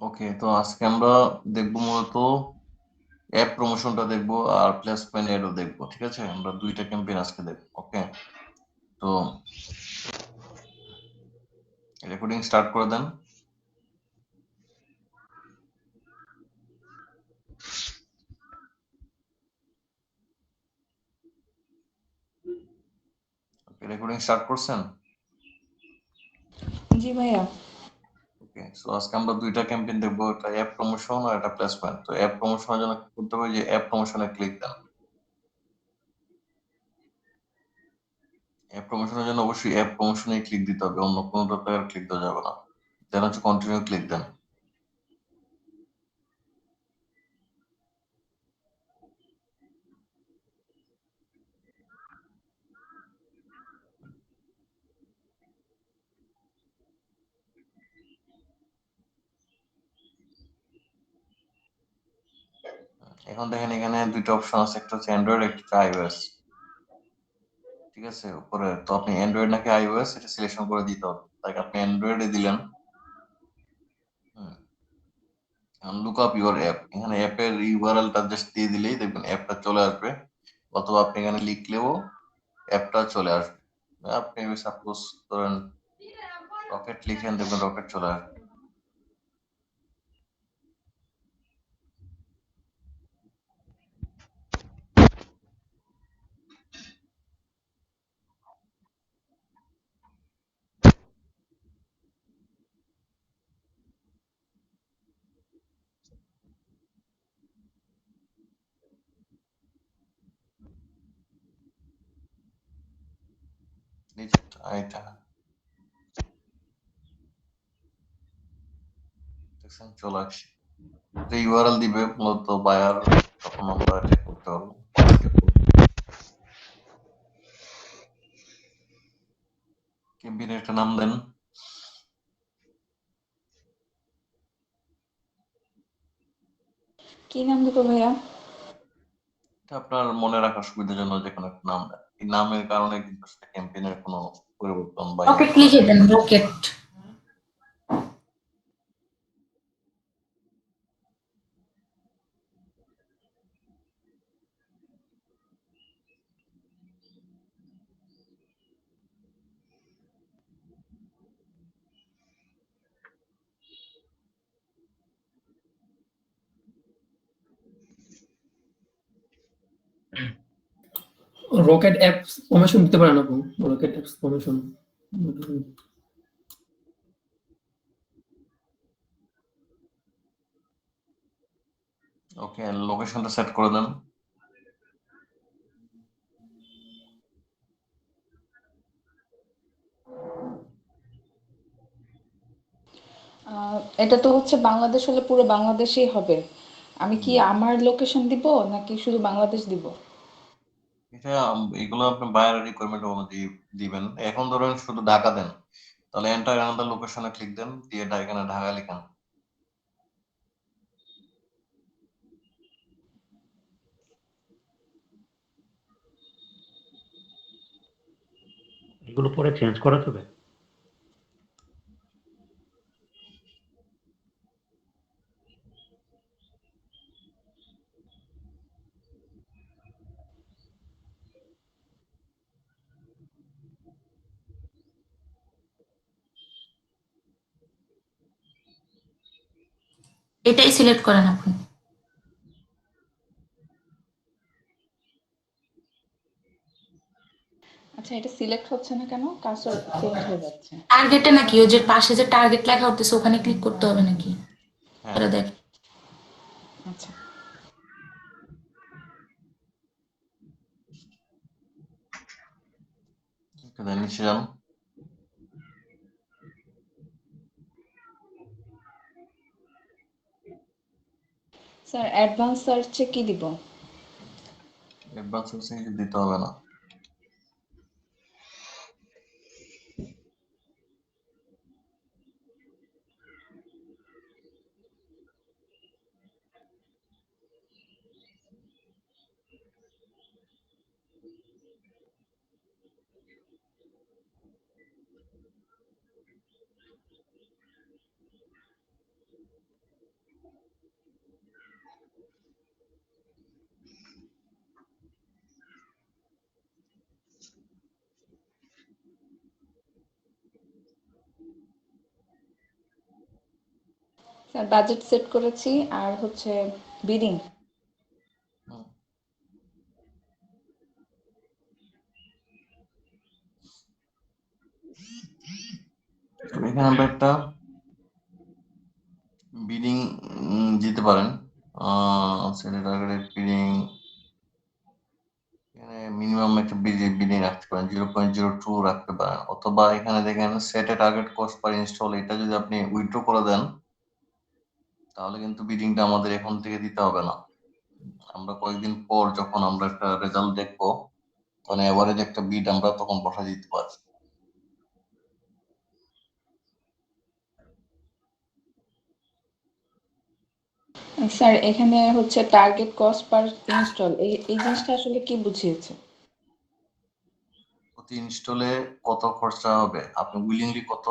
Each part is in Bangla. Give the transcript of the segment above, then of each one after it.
ওকে, তো আজকে আমরা দেখবো মূলত অ্যাপ প্রমোশনটা দেখবো আর প্লেসমেন্ট এডও দেখবো। ঠিক আছে, আমরা দুইটা ক্যাম্পেইন আজকে দেখবো। ওকে, তো রেকর্ডিং স্টার্ট করে দেন। রেকর্ডিং স্টার্ট করছেন? জি ভাইয়া। ওকে, সো আজকে আমরা দুইটা ক্যাম্পেইন দেখবো, একটা অ্যাপ প্রমোশন আর একটা প্লেসমেন্ট। তো অ্যাপ প্রমোশনের জন্য কি করতে হবে, যে অ্যাপ প্রমোশনে ক্লিক দেন। অ্যাপ প্রমোশনের জন্য অবশ্যই অ্যাপ প্রমোশনে ক্লিক দিতে হবে, অন্য কোনোটাতে আর ক্লিক দেওয়া যাবে না। দেন হচ্ছে কন্টিনিউ ক্লিক দেন। এখন দেখেন এখানে দুইটা অপশন আছে, একটা হচ্ছে অ্যান্ড্রয়েড, একটা হচ্ছে আইওএস। ঠিক আছে, উপরে তো আপনি অ্যান্ড্রয়েড নাকি আইওএস এটা সিলেকশন করে দিতে হবে। তাই আপনি অ্যান্ড্রয়েডে দিলেন। লুক আপ ইউর অ্যাপ, এখানে অ্যাপের ইউআরএলটা জাস্ট দিয়ে দিলেই দেখবেন অ্যাপটা চলে আসবে, অথবা আপনি এখানে লিখলেও অ্যাপটা চলে আসবে। আপনি সাপোজ ধরেন রকেট লিখেন, দেখবেন রকেট চলে আসবে। নিচে এটা দেখছেন চলে আসছে। এটা ইউআরএল দিবে মূলত বায়ার, তখন আমরা এটা করতে পারবো। ক্যাম্পেইনের একটা নাম দেন। কি নাম দেবো ভাইয়া? এটা আপনার মনে রাখার সুবিধার জন্য যে কোনো একটা নাম দেন। এই নামের কারণে কিন্তু ক্যাম্পেইনের কোনো পরিবর্তন বা ইয়ে রকেট করা লিখে দেন, রকেট। রকেট অ্যাপস প্রমোশন দিতে পারেন আপনি, রকেট অ্যাপস প্রমোশন। ওকে, লোকেশনটা সেট করে দেন। এটা তো হচ্ছে বাংলাদেশ হলে পুরো বাংলাদেশেই হবে। আমি কি আমার লোকেশন দিব নাকি শুধু বাংলাদেশ দিব? এটা এগুলো আপনি বায়ারের রিকোয়ারমেন্ট অনুযায়ী দিবেন। এখন ধরেন শুধু ঢাকা দেন, তাহলে এন্টার আনাদার লোকেশনে ক্লিক দেন, দিয়ে এখানে ঢাকা লিখেন। এগুলো পরে চেঞ্জ করা যাবে? এটাই সিলেক্ট করেন আপনি। আচ্ছা, এটা সিলেক্ট হচ্ছে না কেন? কার্সর চেঞ্জ হয়ে যাচ্ছে। টার্গেটে নাকি ওই যে পাশে যে টার্গেট লেখা হতেছে ওখানে ক্লিক করতে হবে নাকি? হ্যাঁ, এটা দেখ। আচ্ছা দেন নিচে যান। স্যার, অ্যাডভান্স সার্চে কি দিব? অ্যাডভান্স সার্চিং দিতে হবে না। স্যার বাজেট সেট করেছি আর হচ্ছে বিডিং। হুম। এখানে আমরা একটা বিডিং দিতে পারেন। সেটা টার্গেটেড বিডিং এখানে মিনিমাম একটা বিডিং রাখতে পারেন, 0.02 রাখতে পারেন, অথবা এখানে দেখেন set a target cost per install, এটা যদি আপনি উইথড্র করে দেন তাহলে কিন্তু বিডিংটা আমাদের এখন থেকে দিতে হবে না। আমরা কয়েকদিন পর যখন আমরা একটা রেজাল্ট দেখবো তখন এভারেজ একটা বিড আমরা তখন বসা দিতে পারি। স্যার এখানে হচ্ছে টার্গেট কস্ট পার ইনস্টল, এই জিনিসটা আসলে কি বুঝিয়েছে? প্রতি ইনস্টলে কত খরচা হবে, আপনি উইলিংলি কত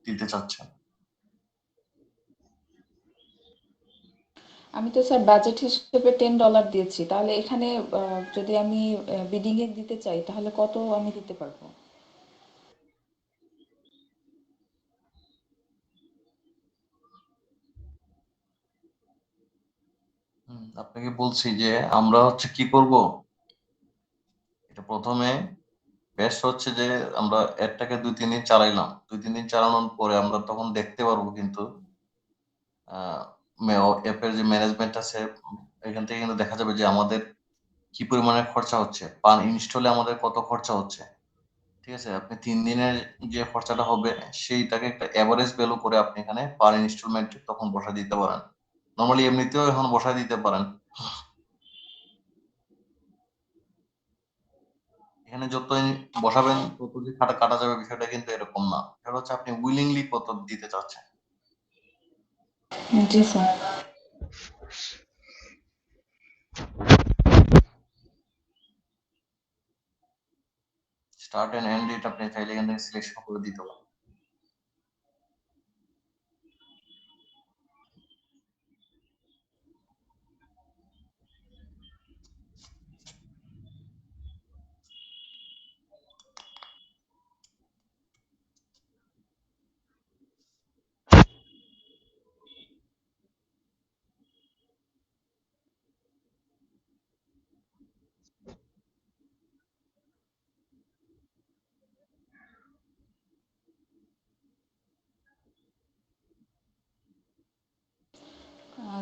দিতে চাচ্ছেন? আমি তো স্যার বাজেট হিসেবে $10 দিয়েছি, তাহলে এখানে যদি আমি বিডিং এ দিতে চাই তাহলে কত আমি দিতে পারবো? আপনাকে বলছি যে আমরা হচ্ছে কি করব, এটা প্রথমে বেস্ট হচ্ছে যে আমরা অ্যাডটাকে 2-3 দিন চালাইলাম, 2-3 দিন চালানোর পরে আমরা তখন দেখতে পারবো কিন্তু অ্যাপের যে ম্যানেজমেন্ট আছে এখান থেকে কিন্তু দেখা যাবে যে আমাদের কি পরিমাণে খরচা হচ্ছে, পার ইনস্টলে আমাদের কত খরচা হচ্ছে। ঠিক আছে, আপনি 3 দিনের যে খরচাটা হবে সেইটাকে একটা এভারেজ ভ্যালু করে আপনি এখানে পার ইনস্টলমেন্ট তখন বসা দিতে পারেন। নর্মালি এমনিতেও এখন বসা দিতে পারেন। এখানে যত বসাবেন তত যে খাটা কাটা যাবে বিষয়টা কিন্তু এরকম না, এটা হচ্ছে আপনি উইলিংলি কত দিতে চাচ্ছেন। জি sir. Start and end date আপনি চাইলে এখান থেকে সিলেকশন করে দিতে পারেন।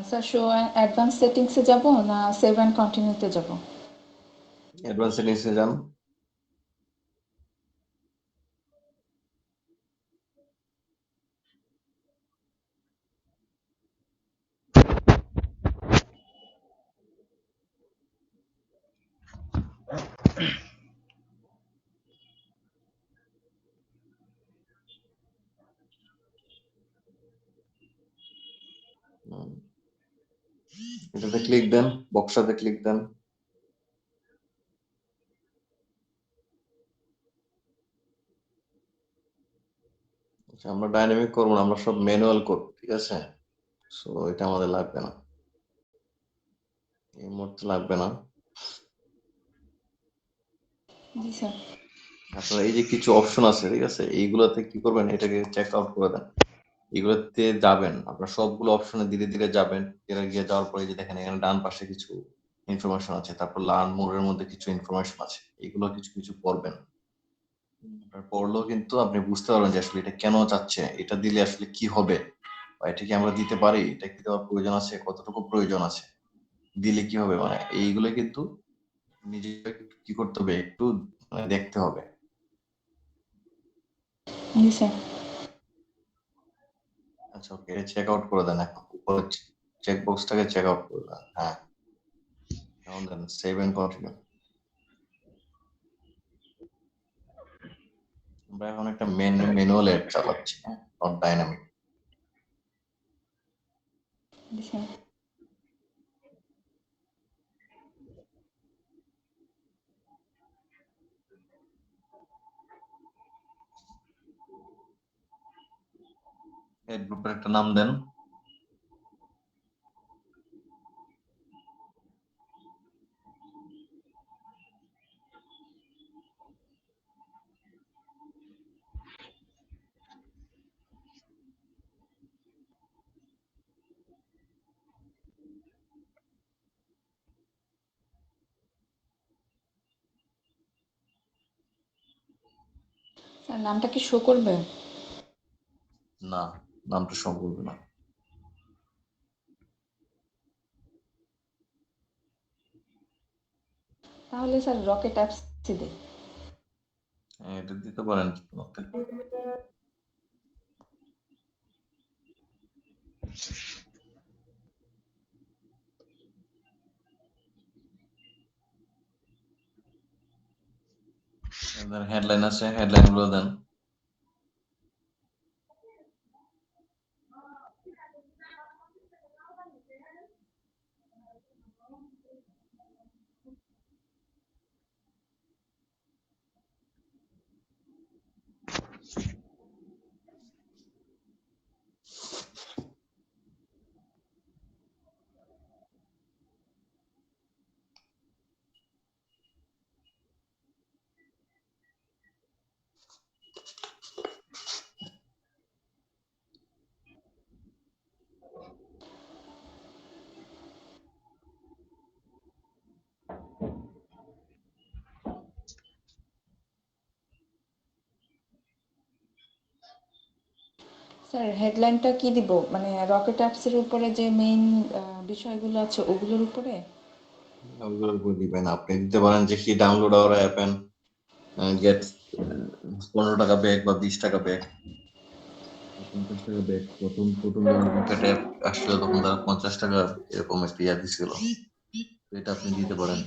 স্যার শো অ্যাডভান্স সেটিংসে যাব না সেভ অ্যান্ড কন্টিনিউতে যাব? অ্যাডভান্স সেটিংসে যান। হুম, এটাতে ক্লিক দেন, বক্সটাতে ক্লিক দেন। আচ্ছা, আমরা ডাইনামিক করবো না, আমরা সব ম্যানুয়াল করবো, ঠিক আছে? সো এটা আমাদের লাগবে না, এই মুহূর্তে লাগবে না। জি স্যার। আপনারা এই যে কিছু অপশন আছে, ঠিক আছে, এইগুলাতে কি করবেন, এটাকে চেক আউট করে দেন। এগুলোতে যাবেন, আপনার সবগুলো অপশনে ধীরে ধীরে যাবেন। এরা গিয়ে যাওয়ার পরে যে দেখেন এখানে ডান পাশে কিছু ইনফরমেশন আছে, তারপর লার্ন মোর এর মধ্যে কিছু ইনফরমেশন আছে, এগুলো কিছু কিছু পড়বেন। আপনার পড়লেও কিন্তু আপনি বুঝতে পারবেন যে আসলে এটা কেন চাচ্ছে, এটা দিলে আসলে কি হবে, বা এটা কি আমরা দিতে পারি, এটা কি দেওয়ার প্রয়োজন আছে, কতটুকু প্রয়োজন আছে, দিলে কি হবে, মানে এইগুলো কিন্তু নিজে কি করতে হবে, একটু দেখতে হবে। জি স্যার। আচ্ছা ওকে, চেক আউট করে দেন, এখন উপরে চেক বক্সটাকে চেক আউট করে দেন। হ্যাঁ, এখন দেন সেভ এন্ড কন্টিনিউ। আমরা এখন একটা ম্যানুয়াল অ্যাড চালাচ্ছি, হ্যাঁ, নট ডাইনামিক। জি স্যার। অ্যাড গ্রুপের একটা নাম দেন। স্যার নামটা কি শো করবে? না, নামটা শো করবে না। তাহলে স্যার রকেট অ্যাপস দিই। এটা দিতে পারেন। হেডলাইন আছে, হেডলাইন গুলো দেন। স্যার হেডলাইনটা কি দিব, মানে রকেট অ্যাপসের উপরে যে মেইন বিষয়গুলো আছে ওগুলোর উপরে? ওগুলোর উপর দিবেন। আপনি দিতে পারেন যে কি download our app and get 15 টাকা ব্যাক বা 20 টাকা ব্যাক, 50 টাকা ব্যাক। প্রথম প্রথম যখন রকেট অ্যাপ আসছিল তখন তারা 50 টাকা এরকম একটা ইয়া দিছিল। তো এটা আপনি দিতে পারেন।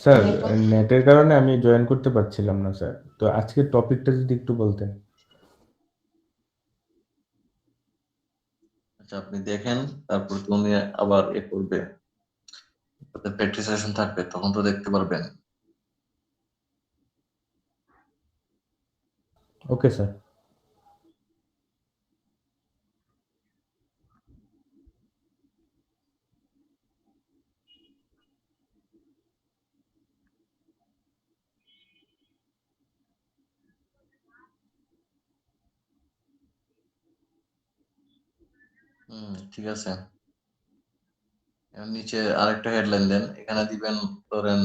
স্যার এরপর নেটের কারণে আমি জয়েন করতে পারছিলাম না স্যার, তো আজকের টপিকটা যদি একটু বলতেন। আচ্ছা, আপনি দেখেন, তারপর তুমি আবার এ করবে, প্র্যাকটিস সেশন থাকবে, তখন তো দেখতে পারবেন। Okay sir. ঠিক আছে। নিচে আরেকটা হেডলাইন দেন, এখানে দিবেন ধরেন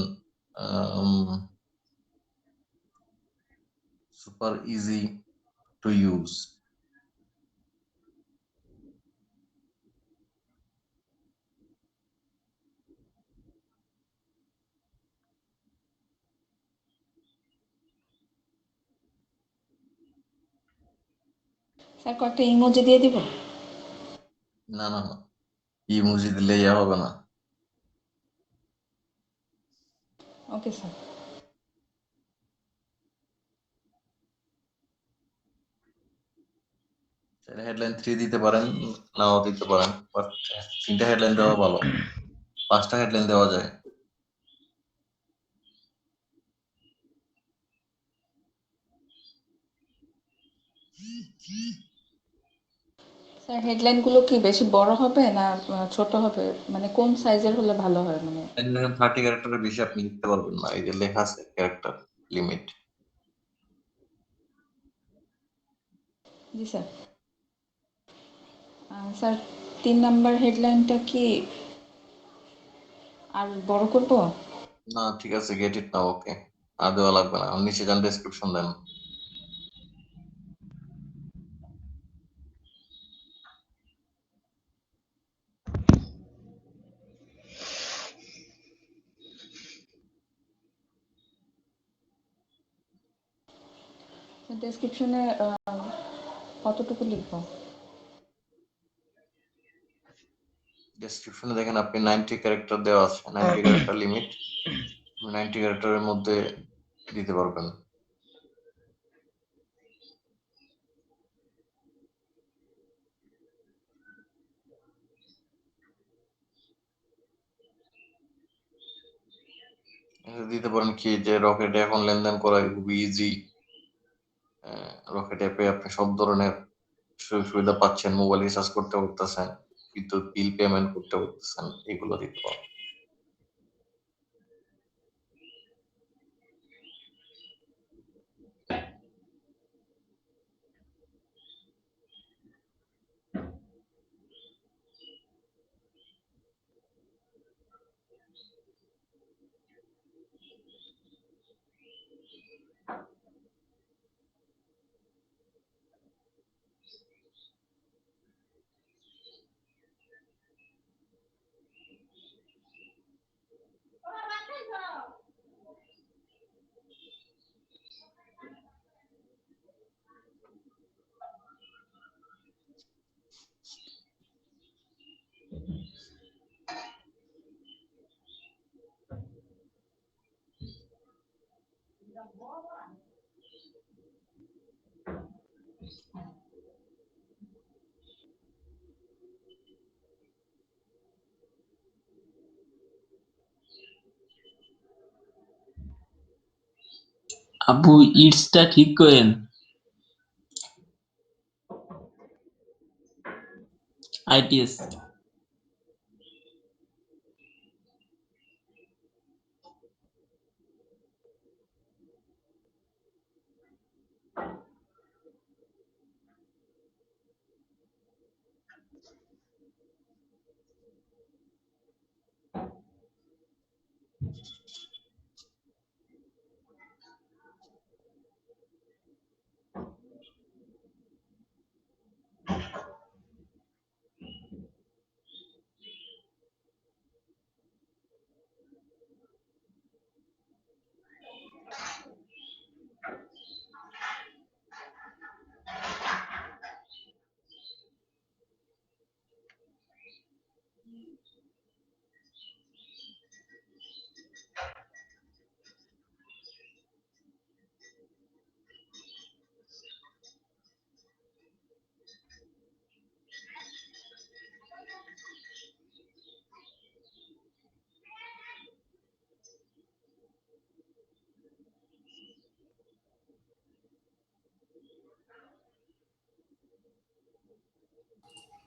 super easy to use. Sir কয়েকটা ইমোজি দিয়ে দিব? না না না, ইমোজি দিলে ইয়া হবে না। Okay sir. হেডলাইন 3 দিতে পারেন, নাও দিতে পারেন, বাট 3টা হেডলাইন দেওয়া ভালো, 5টা হেডলাইন দেওয়া যায়। স্যার হেডলাইনগুলো কি বেশি বড় হবে না ছোট হবে, মানে কোন সাইজের হলে ভালো হয়? মানে 30 ক্যারেক্টারের বেশি আপনি লিখতে পারবেন না, এই যে লেখা আছে ক্যারেক্টার লিমিট। জি স্যার। স্যার 3 নাম্বার হেডলাইনটা কি আর বড় করব? না ঠিক আছে, গেট ইট নাও, ওকে। আর দেওয়া লাগবে না, নিচে যান, ডেসক্রিপশন দেন। ডেসক্রিপশনে কতটুকু লিখব? ডেসক্রিপশনে দেখেন আপনি 90 ক্যারেক্টার দেওয়া আছে, 90 ক্যারেক্টার লিমিট, 90 ক্যারেক্টারের মধ্যে দিতে পারবেন। দিতে পারেন কি যে রকেট এখন লেনদেন করা খুবই ইজি। রকেট অ্যাপে আপনি সব ধরনের সুযোগ সুবিধা পাচ্ছেন, মোবাইল রিচার্জ করতে পারতেছেন, বিদ্যুৎ বিল পেমেন্ট করতে পারতেছেন, এগুলো দিতে পারেন। আপু ইটসটা ঠিক করেন। আইটিএস।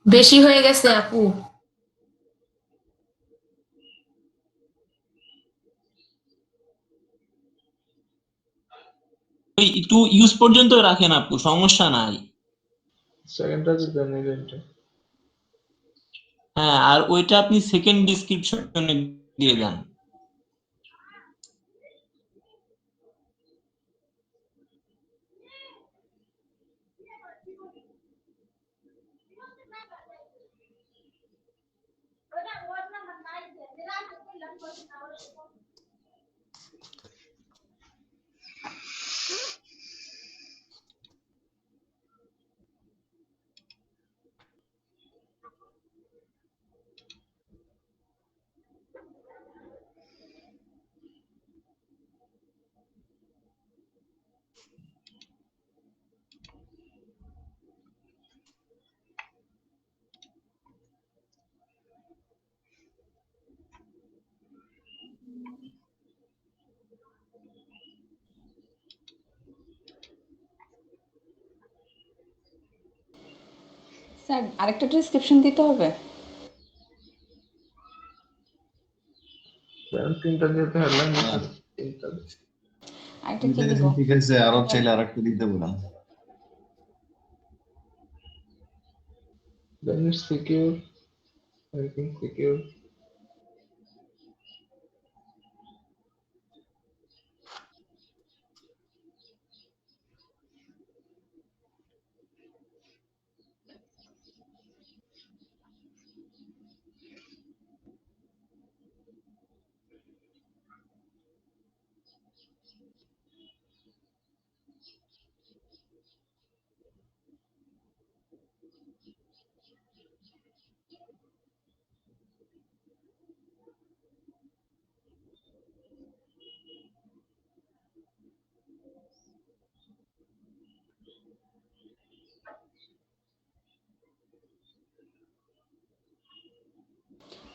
বেশি হয়ে গেছে আপু। ওই একটু ইউজ পর্যন্ত রাখেন আপু, সমস্যা নাই। সেকেন্ডটা দিবেন ইভেন্টে। হ্যাঁ, আর ওইটা আপনি সেকেন্ড ডিসক্রিপশনে দিয়ে দেন। স্যার আরেকটা ডেসক্রিপশন দিতে হবে? তিনটা যেহেতু হেডলাইন দিচ্ছেন, তিনটা আরেকটা কি দিব? ঠিক আছে, আরো চাইলে আরেকটা দিতে বলেন। then it's secure, everything secure.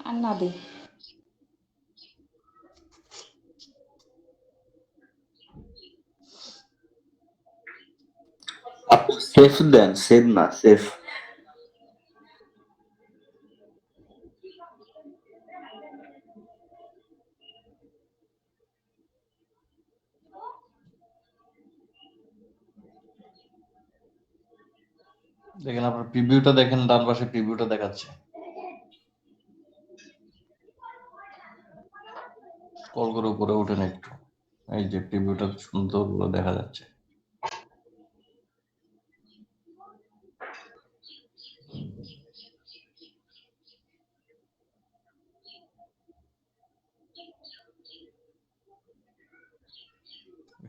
আর না দিই? আপু সেফ দেন, সেভ না সেফ। দেখেন আপনার প্রিভিউটা দেখেন, ডান পাশে প্রিভিউটা দেখাচ্ছে। স্ক্রল করে উপরে ওঠেন একটু। এই যে প্রিভিউটা সুন্দর করে দেখা যাচ্ছে।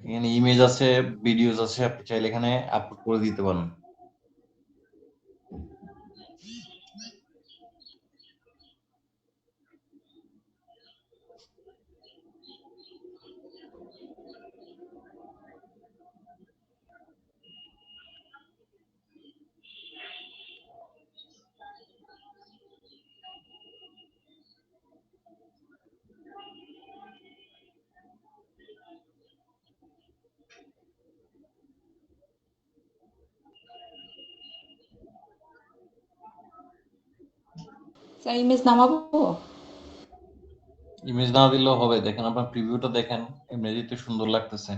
এখানে ইমেজ আছে, ভিডিওস আছে, আপনি চাইলে এখানে আপলোড করে দিতে পারেন। স্যার ইমেজ নামাবো? ইমেজ না দিলেও হবে, দেখেন আপনার প্রিভিউটা দেখেন, এমনিতে সুন্দর লাগতেছে।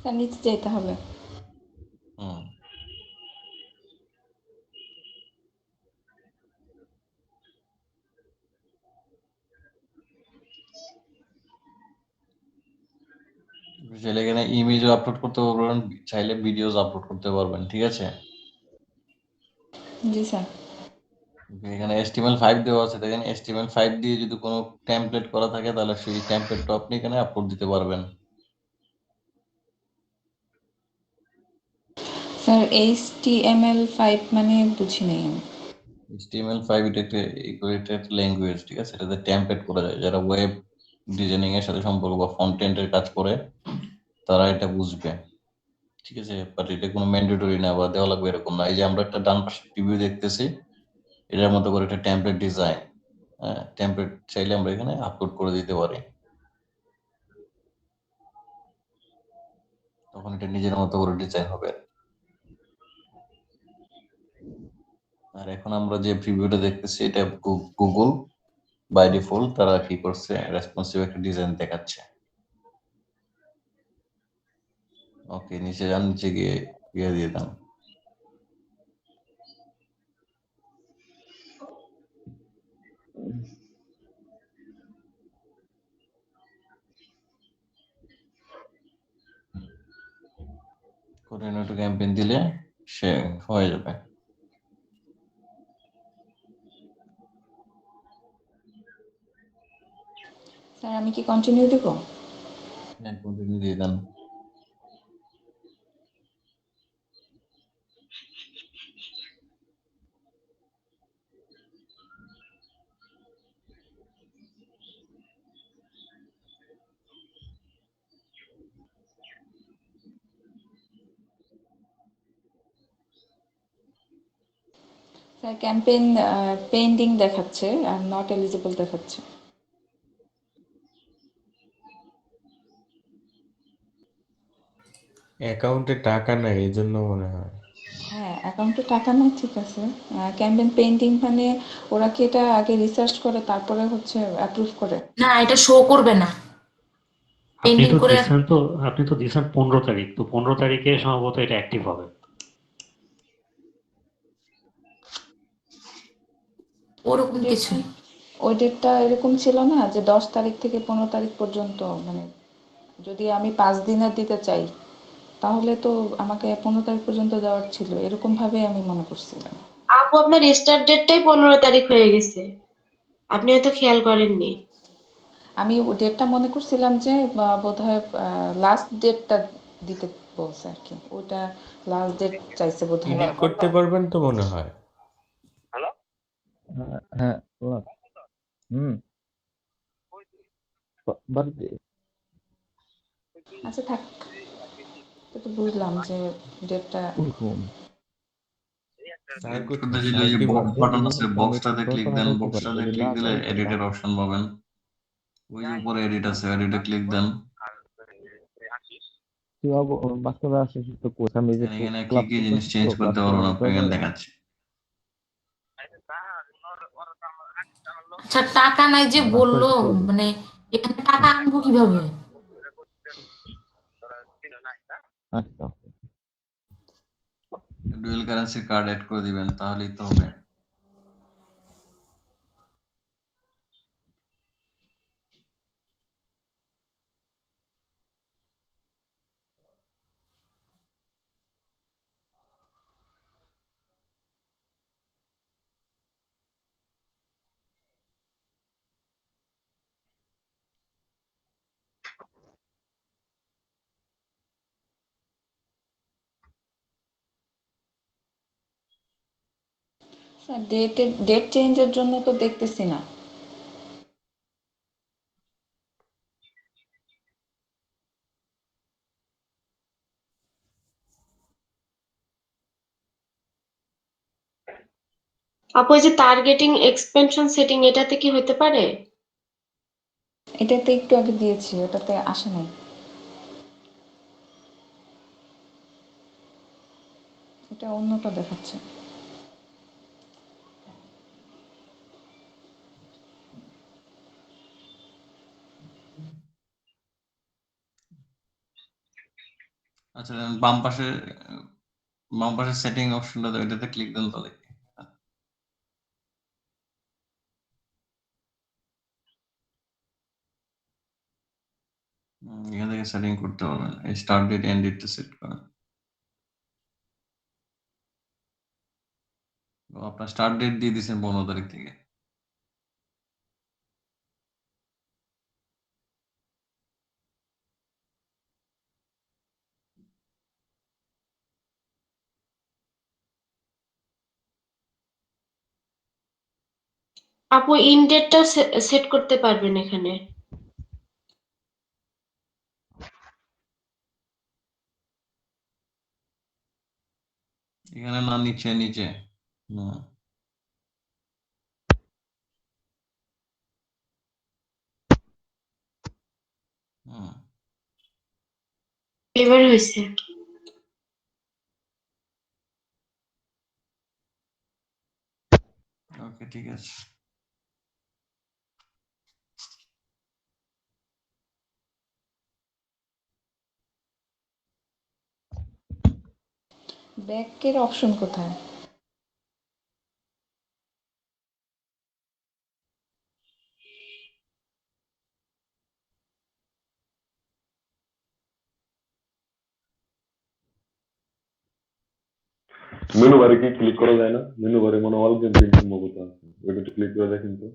স্যার নিচে যেতে হবে। হুম, চাইলে এখানে ইমেজও আপলোড করতে পারবেন, চাইলে ভিডিওস আপলোড করতে পারবেন, ঠিক আছে। জি স্যার। এখানে HTML5 দেওয়া আছে, দেখেন HTML5 দিয়ে যদি কোনো টেমপ্লেট করা থাকে তাহলে সেই টেমপ্লেটটা আপনি এখানে আপলোড দিতে পারবেন। স্যার HTML5 মানে বুঝি নাই আমি। HTML5 এটা একটা ল্যাঙ্গুয়েজ, ঠিক আছে, এটাতে টেমপ্লেট করা যায়। যারা ওয়েব ডিজাইনিং এর সাথে সম্পর্ক বা ফ্রন্ট এন্ডের কাজ করে তারা এটা বুঝবে, ঠিক আছে। বাট এটা কোনো ম্যান্ডেটরি না বা দেওয়া লাগবে এরকম না। এই যে আমরা একটা ডান পাশে প্রিভিউ দেখতেছি, এটার মতো করে একটা টেমপ্লেট ডিজাইন, হ্যাঁ, টেমপ্লেট চাইলে আমরা এখানে আপলোড করে দিতে পারি। তখন এটা নিজের মতো করে ডিজাইন হবে। আর এখন আমরা যে প্রিভিউটা দেখতেছি এটা গুগল বাই ডিফল্ট তারা কি করছে, রেসপন্সিভ একটা ডিজাইন দেখাচ্ছে। ওকে, নিচে যান, নিচে গিয়ে দিয়ে দেন। কন্টিনিউ টু ক্যাম্পেইন দিলে সে হয়ে যাবে। স্যার আমি কি কন্টিনিউ দেবো? হ্যাঁ, কন্টিনিউ দিয়ে দেন। স্যার ক্যাম্পেইন পেন্ডিং দেখাচ্ছে আর নট এলিজিবল দেখাচ্ছে। অ্যাকাউন্টে টাকা নাই এই জন্য মনে হয়। হ্যাঁ অ্যাকাউন্টে টাকা নাই, ঠিক আছে। ক্যাম্পেইন পেন্ডিং মানে ওরা কি এটা আগে রিসার্চ করে তারপরে হচ্ছে অ্যাপ্রুভ করে? না, এটা শো করবে না আপনি পেন্ডিং তো করে। দিচ্ছেন তো আপনি তো দিচ্ছেন 15 তারিখ, তো 15 তারিখে সম্ভবত এটা অ্যাক্টিভ হবে। ওরকম কিছু ওই ডেটটা এরকম ছিল না যে 10 তারিখ থেকে 15 তারিখ পর্যন্ত, মানে যদি আমি 5 দিনের দিতে চাই তাহলে তো আমাকে 15 তারিখ পর্যন্ত দেওয়ার ছিল, এরকম ভাবে আমি মনে করছিলাম। আপু আপনার স্টার্ট ডেটটাই 15 তারিখ হয়ে গেছে, আপনি হয়তো খেয়াল করেননি। আমি ওই ডেটটা মনে করছিলাম যে বোধহয় লাস্ট ডেটটা দিতে বলছে আর কি, ওটা লাস্ট ডেট চাইছে বোধহয়। এডিট করতে পারবেন তো মনে হয়। হ্যাঁ বল। হুম বাড়িতে আচ্ছা থাক, তো তো বুঝলাম যে ডেটটা ওরকম স্যার করতে চাইলে যে বক্স বাটন আছে বক্সটাতে ক্লিক দেন, বক্সটাতে ক্লিক দিলে এডিটের অপশন পাবেন। ওই যে উপরে এডিট আছে, এডিটে ক্লিক দেন। বাস্তবে আছে তো কোথাও আমি যে এখানে কি কি জিনিস চেঞ্জ করতে পারবেন আপনি এখানে দেখাচ্ছি। আচ্ছা টাকা নাই যে বললো, মানে এখানে টাকা আনবো কিভাবে? আচ্ছা ডুয়েল কারেন্সি কার্ড এড করে দিবেন, তাহলেই তো হবে। স্যার ডেট চেঞ্জের জন্য তো দেখতেছি না। আপু এই যে টার্গেটিং এক্সপেনশন সেটিং এটাতে কি হতে পারে? এটাতে একটু আগে দিয়েছি, ওটাতে আসে নাই। এটা অন্যটা দেখাচ্ছে। আচ্ছা বাম পাশে সেটিং অপশনটা, ওইটাতে ক্লিক দেন তাহলে। এখান থেকে সেটিং করতে পারবেন, এই স্টার্ট ডেট এন্ড ডেটটা সেট করেন। আপনার স্টার্ট ডেট দিয়ে দিয়েছেন 15 তারিখ থেকে। আপু ইন ডেটটা সেট করতে পারবেন এখানে। এখানে না, নিচে নিচে। হুম হুম এবার হয়েছে। ওকে ঠিক আছে। ব্যাকের অপশন কোথায়? মেনু বারে কি ক্লিক করা যায় না? মেনু বারে মনে অল গেম প্রিন্ট সম্ভবত আছে, ওইটা একটু ক্লিক করে দেখেন তো।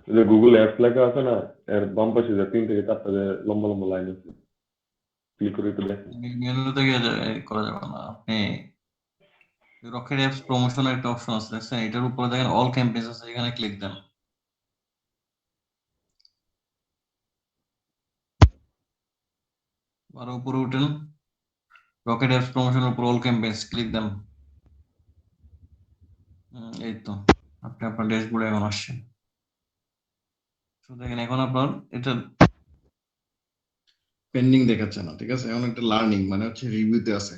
এই যে গুগল অ্যাপস লেখা আছে না, এর বাম পাশে যে 3 থেকে 4টা যে লম্বা লম্বা লাইন আছে, ক্লিক করে একটু দেখেন। মেনু থেকে করা যাবে না। আপনি রকেট অ্যাপস প্রমোশনের একটা অপশন আছে, দেখছেন? এটার উপরে দেখেন অল ক্যাম্পেইনস আছে, এখানে ক্লিক দেন। আর উপরে উঠেন, রকেট অ্যাপস প্রমোশনের উপর অল ক্যাম্পেইনস ক্লিক দেন। এই তো আপনি আপনার ড্যাশবোর্ডে এখন আসছেন। তো দেখেন এখন আপনার এটা পেন্ডিং দেখাচ্ছে না, ঠিক আছে? এখন একটা লার্নিং মানে হচ্ছে রিভিউতে আছে।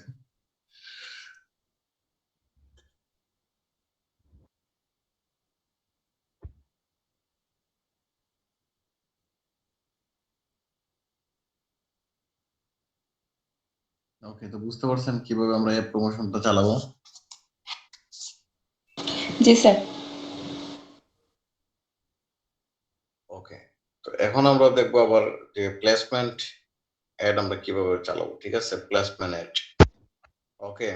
ওকে, তো বুঝতে পারছেন কিভাবে আমরা অ্যাপ প্রমোশনটা চালাবো? জি স্যার। ওকে, তো এখন আমরা দেখবো আবার যে প্লেসমেন্ট অ্যাড আমরা কিভাবে চালাবো, ঠিক আছে? Placement ad. ওকে,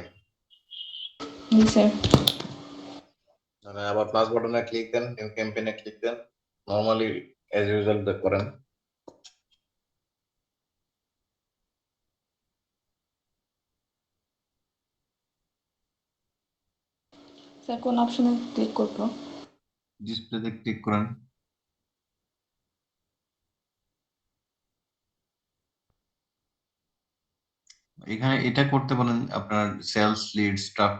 জি স্যার। মানে আবার প্লাস বাটনে ক্লিক দেন, নিউ ক্যাম্পেইনে ক্লিক দেন, নরমালি অ্যাজ ইউজুয়াল করেন। স্যার কোন অপশনে ক্লিক করব? ডিসপ্লেতে ক্লিক করেন। এখানে এটা করতে পারেন আপনার সেলস লিড স্টাফ।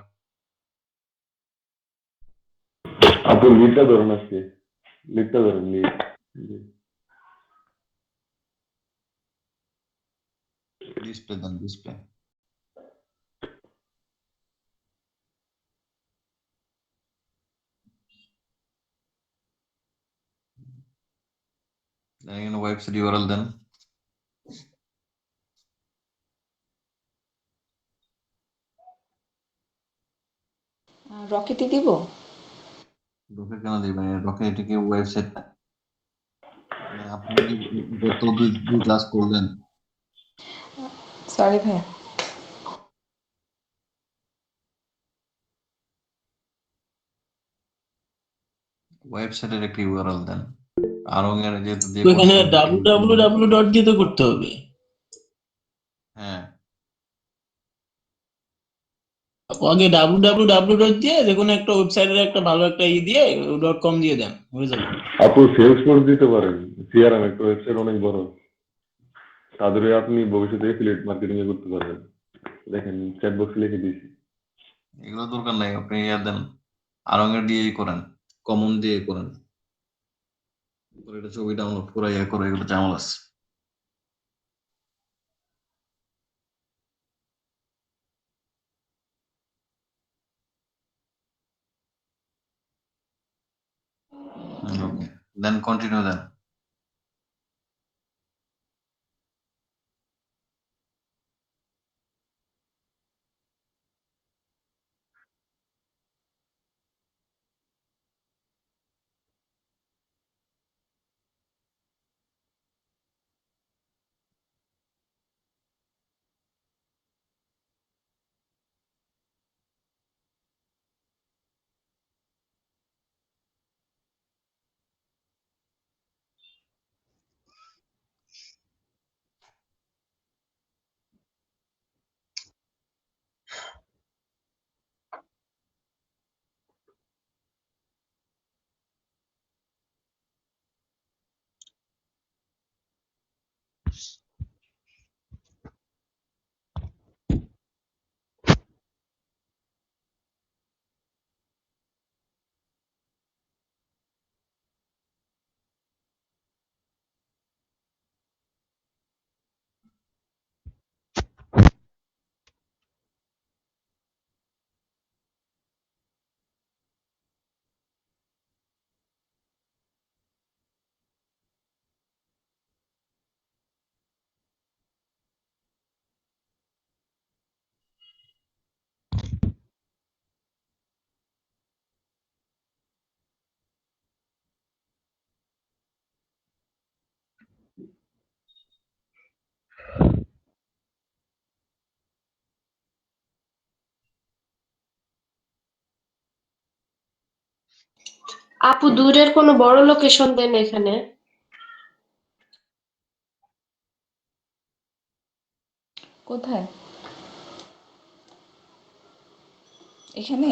আপু লিডটা ধরেন আজকে, লিডটা ধরেন লিড। ডিসপ্লে দেন ডিসপ্লে। এখানে ওয়েবসাইট ইউআরএল দেন। রকেটই দিব? রকেট কেন দিবেন? রকেট এটা কি ওয়েবসাইট না? মানে আপনি কি গত দুই ক্লাস করলেন? সরি ভাইয়া। ওয়েবসাইটের একটা ইউআরএল দেন। আরং এর যেহেতু দিয়ে এখানে করছেন। www দিয়ে তো করতে হবে। হ্যাঁ আগে www দিয়ে যে কোনো একটা ওয়েবসাইটের একটা ভালো একটা দিয়ে .com দিয়ে দেন, হয়ে যাবে। আপু সেলস ফোর্স দিতে পারেন, সিআরএম একটা ওয়েবসাইট অনেক বড়, তাদের আপনি ভবিষ্যতে এফিলিয়েট মার্কেটিং এ করতে পারবেন। দেখেন চ্যাট বক্সে লিখে দিয়েছি। এগুলো দরকার নাই, আপনি ইয়া দেন আরং এর দিয়েই করেন, কমন দিয়ে করেন। এটা ছবি ডাউনলোড করে ইয়া করে, এগুলো ঝামেলা আছে। ওকে দেন কন্টিনিউ দেন। আপু দূরের কোনো বড় লোকেশন দেন এখানে। কোথায়? এখানে?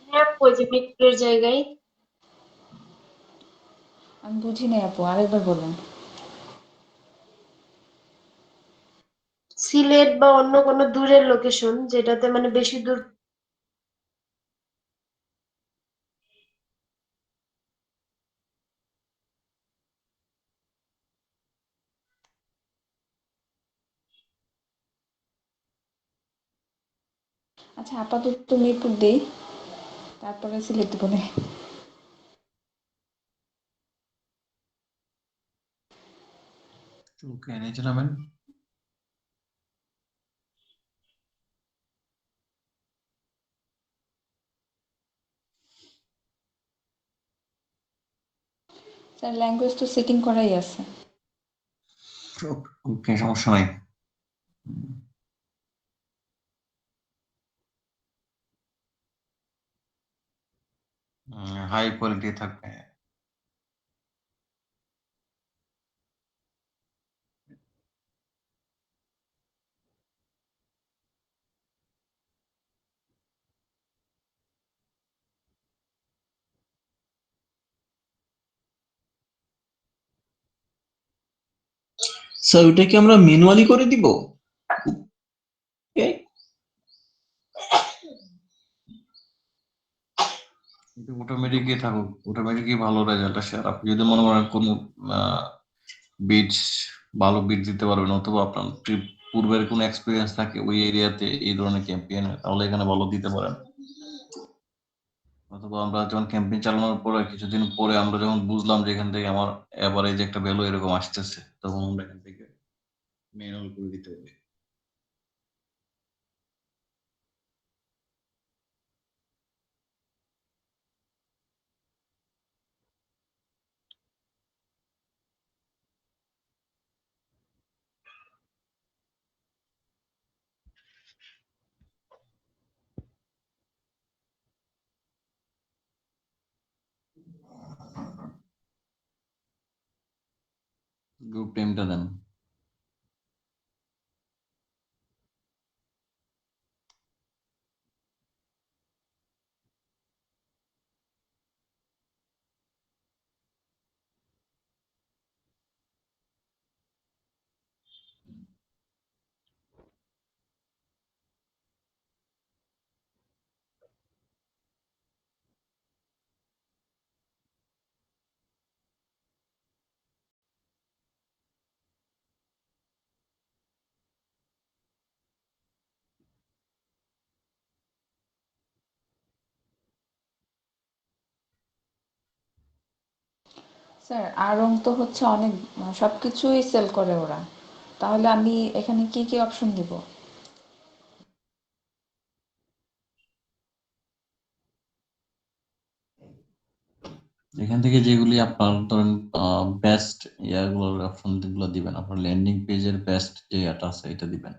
হ্যাঁ ওই যে মিরপুরের জায়গায়। আমি বুঝি নাই আপু, আরেকবার বলুন। সিলেট বা অন্য কোনো দূরের লোকেশন যেটাতে মানে বেশি দূর। আচ্ছা আপাতত মিরপুর দেই, তারপরে সিলেট দিব না। ওকে নিচে নামেন। স্যার ল্যাঙ্গুয়েজ তো সেটিং করাই আছে। ওকে সমস্যা নাই। হাই কোয়ালিটি থাকবে। স্যার ওটা কি আমরা ম্যানুয়ালি করে দিব? এটা অটোমেটিকই থাকুক, অটোমেটিকই ভালো রেজাল্ট আসে। আর আপনি যদি মনে করেন কোনো বিট ভালো বিট দিতে পারবেন, অথবা আপনার পূর্বের কোনো এক্সপিরিয়েন্স থাকে ওই এরিয়াতে এই ধরনের ক্যাম্পেইনে, তাহলে এখানে ভালো দিতে পারেন। অথবা আমরা যখন ক্যাম্পেইন চালানোর পরে কিছুদিন পরে আমরা যখন বুঝলাম যে এখান থেকে আমার এভারেজ একটা ভ্যালু এরকম আসতেছে, তখন আমরা এখান থেকে ম্যানুয়াল করে দিতে পারি। গ্রুপ টেমটা দেন। স্যার আড়ং তো হচ্ছে অনেক সবকিছুই সেল করে ওরা, তাহলে আমি এখানে কি কি অপশন দিব? এখান থেকে যেগুলি আপনার ধরেন বেস্ট ইয়ারগুলোর অপশন গুলো দিবেন, আপনার ল্যান্ডিং পেজের বেস্ট যে ইয়াটা আছে এটা দিবেন।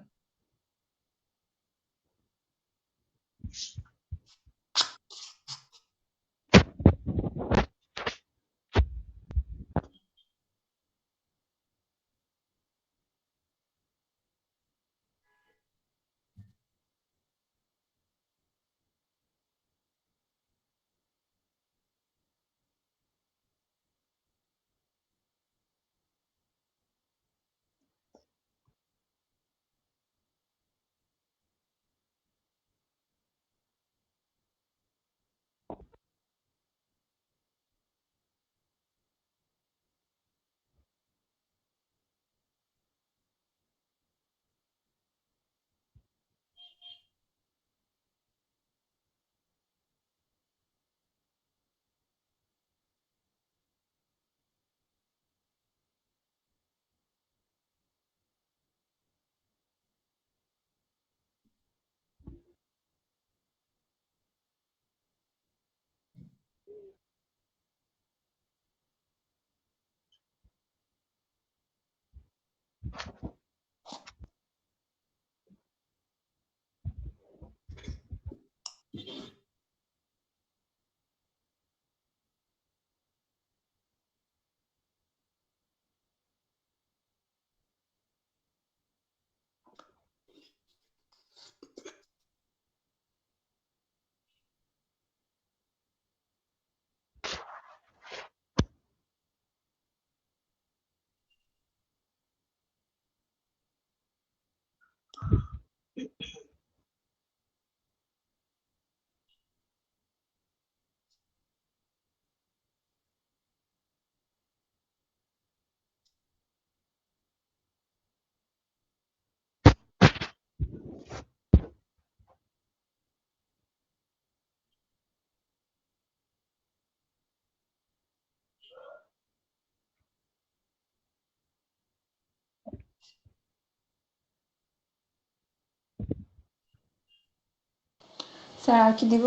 স্যার আর কি দিব?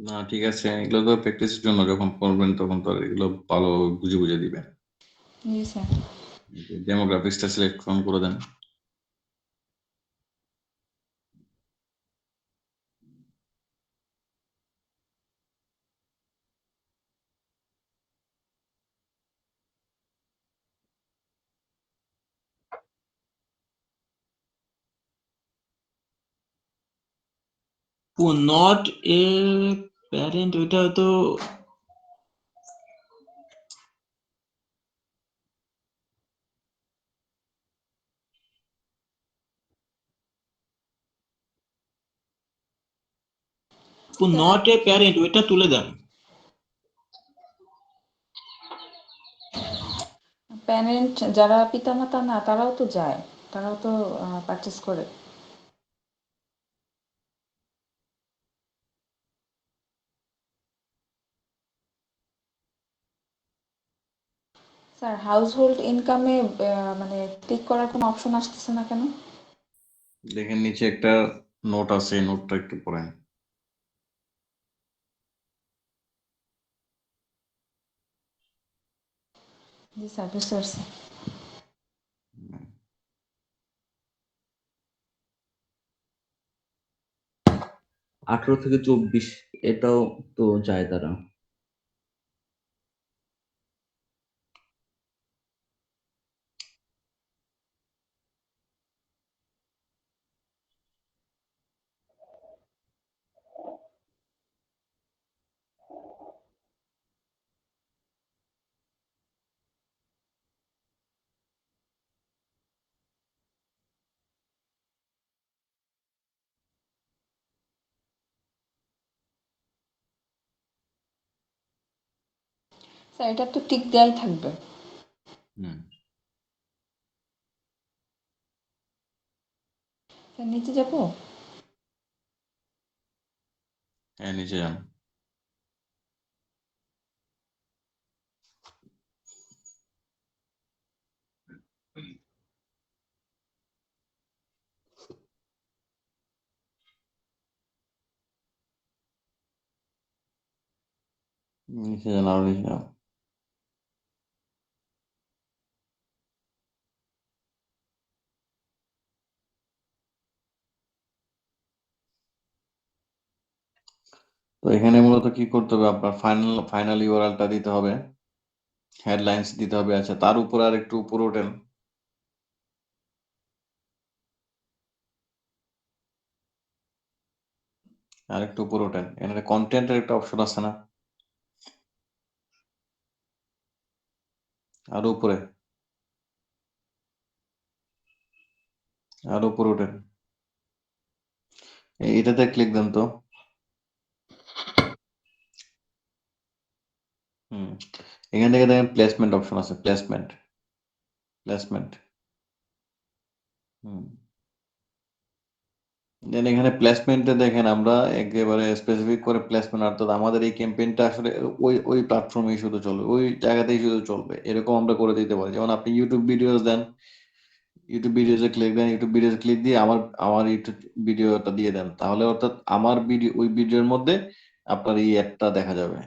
না ঠিক আছে, এগুলো তো প্র্যাকটিসের জন্য, যখন করবেন তখন তো আর এগুলো ভালো বুঝে বুঝে দিবেন। জি স্যার। ডেমোগ্রাফিক্সটা সিলেক্ট করে দেন। নট এ প্যারেন্ট, ওইটা তো নট এ প্যারেন্ট ওইটা তুলে দেন। প্যারেন্ট যারা পিতামাতা না তারাও তো যায়, তারাও তো পারচেস করে। স্যার হাউস হোল্ড ইনকামে মানে ক্লিক করার কোনো অপশন আসতেছে না কেন? দেখেন নিচে একটা নোট আছে, এই নোটটা একটু পড়েন। জি স্যার, বুঝতে পারছি। 18 থেকে 24 এটাও তো যায় তারা। স্যার এটা তো টিক দেয়াই থাকবে। হুম, স্যার নিচে যাবো? হ্যাঁ নিচে যান। নিচে যান, আরো নিচে যান। তো এখানে মূলত কি করতে হবে, আপনার ফাইনাল ইউআরএলটা দিতে হবে, হেডলাইন্স দিতে হবে। আচ্ছা, তার উপর আর একটু উপরে ওঠেন। আর একটু উপরে ওঠেন, এখানে কন্টেন্টের একটা অপশন আছে না, আরো উপরে, আরো উপরে ওঠেন, এটাতে ক্লিক দেন তো। হুম, এখান থেকে দেখেন প্লেসমেন্ট অপশন আছে, প্লেসমেন্ট, প্লেসমেন্ট। হুম, দেন এখানে প্লেসমেন্টে দেখেন আমরা একেবারে স্পেসিফিক করে প্লেসমেন্ট, অর্থাৎ আমাদের এই ক্যাম্পেইনটা আসলে ওই ওই প্ল্যাটফর্মেই শুধু চলবে, ওই জায়গাতেই শুধু চলবে, এরকম আমরা করে দিতে পারি। যেমন আপনি ইউটিউব ভিডিওস দেন, ইউটিউব ভিডিওসে ক্লিক দেন, ইউটিউব ভিডিওসে ক্লিক দিয়ে আমার আমার ইউটিউব ভিডিওটা দিয়ে দেন, তাহলে অর্থাৎ আমার ভিডিও, ওই ভিডিওর মধ্যে আপনার এই অ্যাডটা দেখা যাবে।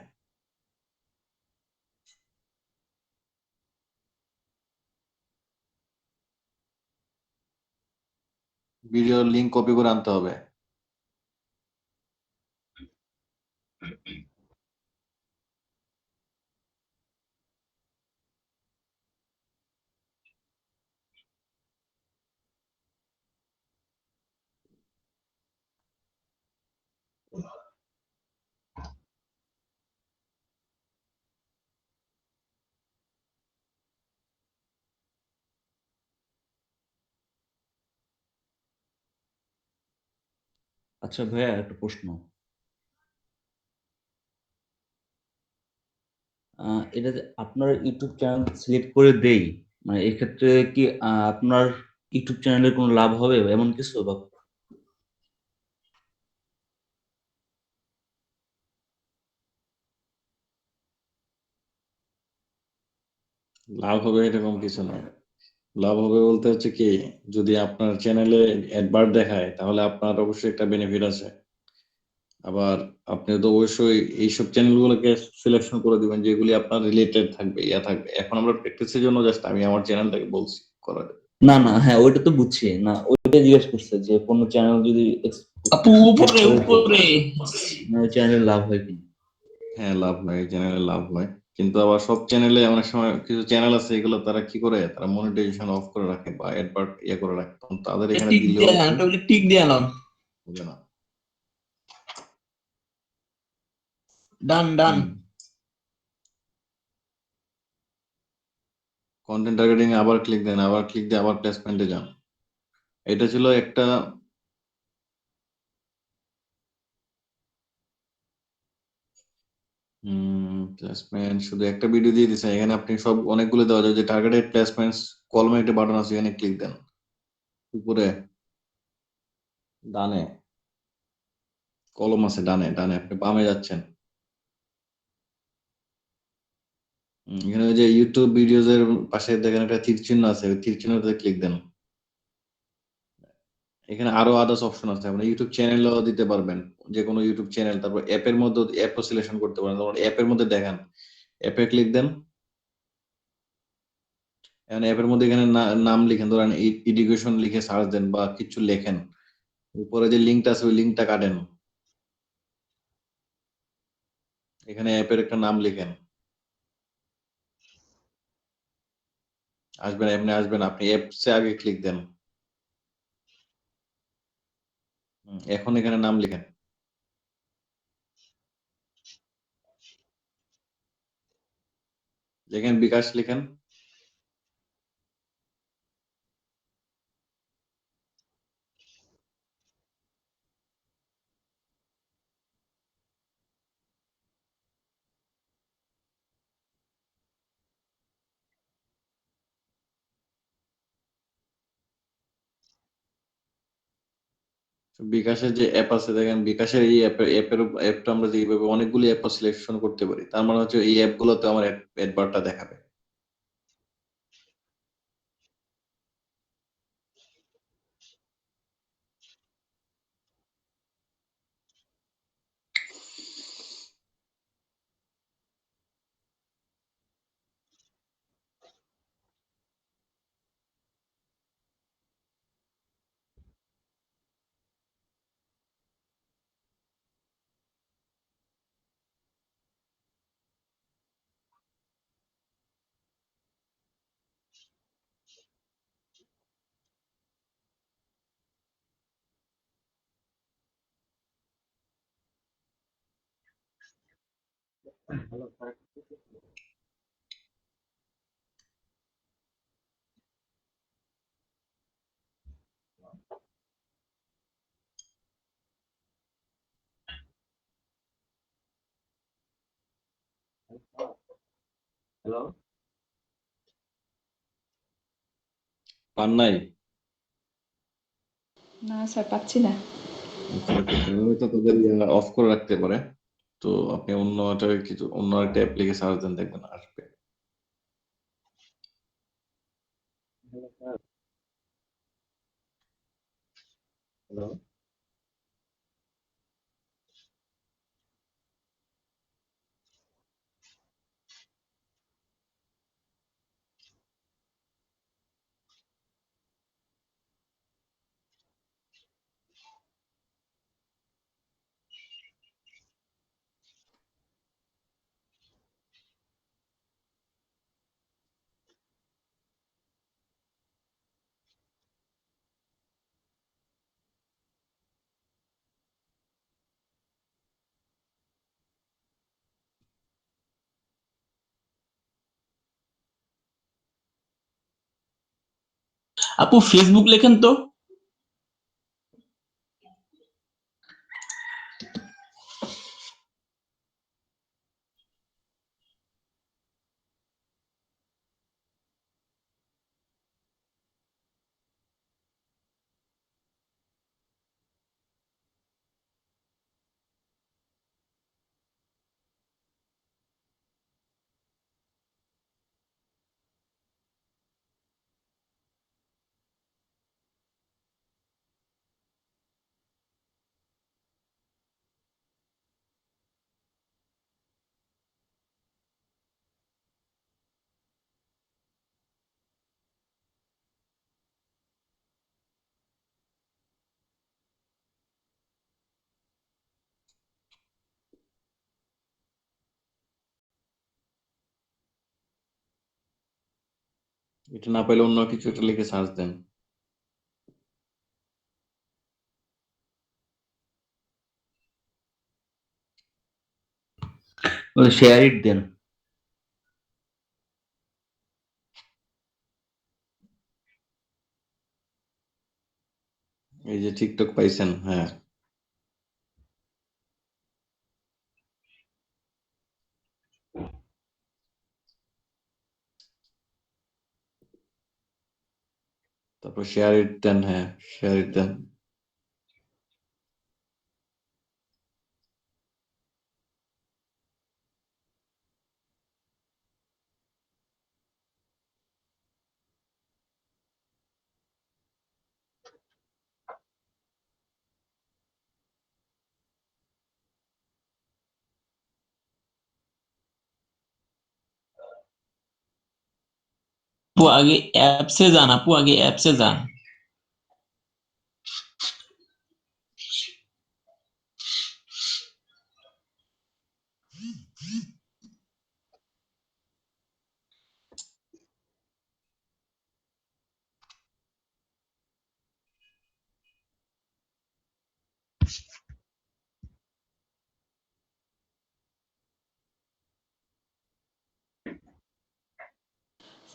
ভিডিওর লিংক কপি করে আনতে হবে। আচ্ছা ভাইয়া, একটা প্রশ্ন। এটা যে আপনার ইউটিউব চ্যানেল সিলেক্ট করে দেই, মানে এক্ষেত্রে কি আপনার ইউটিউব চ্যানেলের কোনো লাভ হবে এমন কিছু বা? লাভ হবে এরকম কিছু নয়। লাভ হবে বলতে হচ্ছে কি, যদি আপনার চ্যানেলে অ্যাডভার্ট দেখায় তাহলে আপনার অবশ্যই একটা বেনিফিট আছে। আবার আপনি তো অবশ্যই এইসব চ্যানেলগুলোকে সিলেকশন করে দিবেন যেগুলি আপনার রিলেটেড থাকবে, ইয়া থাকবে। এখন আমরা প্র্যাকটিসের জন্য জাস্ট আমি আমার চ্যানেলটাকে বলছি করা। না না, হ্যাঁ ওইটা তো বুঝছি না, ওইটা জিজ্ঞেস করছে যে কোনো চ্যানেল যদি আপু উপরে উপরে চ্যানেলের লাভ হয় কি? হ্যাঁ লাভ হয়, চ্যানেলে লাভ হয়, কিন্তু আবার সব চ্যানেলে অনেক সময় কিছু চ্যানেল আছে এগুলো তারা কি করে, তারা মনিটাইজেশন অফ করে রাখে বা অ্যাডভার্ট ইয়ে করে রাখে, তখন তাদের এখানে টিক দিলেও দিয়ে দেন, একটা বলে টিক দিয়ে নাও। হবে না। ডান ডান। কন্টেন্ট টার্গেটিং আবার ক্লিক দেন, আবার ক্লিক দিয়ে আবার প্লেসমেন্টে যান। এটা ছিল একটা প্লেসমেন্ট শুধু একটা ভিডিও দিয়ে দিছে, এখানে আপনি সব অনেকগুলো দেওয়া যাবে। যে টার্গেটেড প্লেসমেন্টস কলমে একটা বাটন আছে, এখানে ক্লিক দেন। উপরে ডানে কলম আছে, ডানে ডানে আপনি বামে যাচ্ছেন। এখানে ওই যে ইউটিউব ভিডিওস এর পাশে দেখেন একটা তীর চিহ্ন আছে, ওই তীর চিহ্নটাতে ক্লিক দেন। এখানে আরো আদার্স অপশন আছে, আপনি ইউটিউব চ্যানেলও দিতে পারবেন, যে কোনো ইউটিউব চ্যানেল। তারপর অ্যাপের মধ্যে অ্যাপও সিলেকশন করতে পারেন। তারপর অ্যাপের মধ্যে দেখেন, অ্যাপে ক্লিক দেন। এখন অ্যাপের মধ্যে এখানে নাম লিখেন, ধরেন এডুকেশন লিখে সার্চ দেন বা কিছু লেখেন। উপরে যে লিঙ্কটা আছে ওই লিঙ্কটা কাটেন, এখানে অ্যাপের একটা নাম লিখেন। আসবেন আপনি অ্যাপসে আগে ক্লিক দেন। এখন এখানে নাম লিখেন। লিখেন বিকাশ লিখেন। বিকাশের যে অ্যাপ আছে দেখেন, বিকাশের এই অ্যাপটা আমরা যেভাবে অনেকগুলি অ্যাপ সিলেকশন করতে পারি, তার মানে হচ্ছে এই অ্যাপগুলোতে আমার অ্যাডভার্টটা দেখাবে। হ্যালো, পান নাই? না স্যার, পাচ্ছি না। তো তাদের অফ করে রাখতে পারে। তো আপনি অন্য একটা অ্যাপ লিখে সার্চ দেন, দেখবেন আসবে। হ্যালো। আপু ফেসবুক লেখেন তো। এটা না পাইলে অন্য কিছু একটা লিখে সার্চ দেন। শেয়ার ইট দেন। এই যে টিকটক পাইছেন, হ্যাঁ। তারপর শেয়ার ইট দেন, হ্যাঁ শেয়ার ইট দেন। আপু আগে অ্যাপসে যান, আপু আগে অ্যাপসে যান।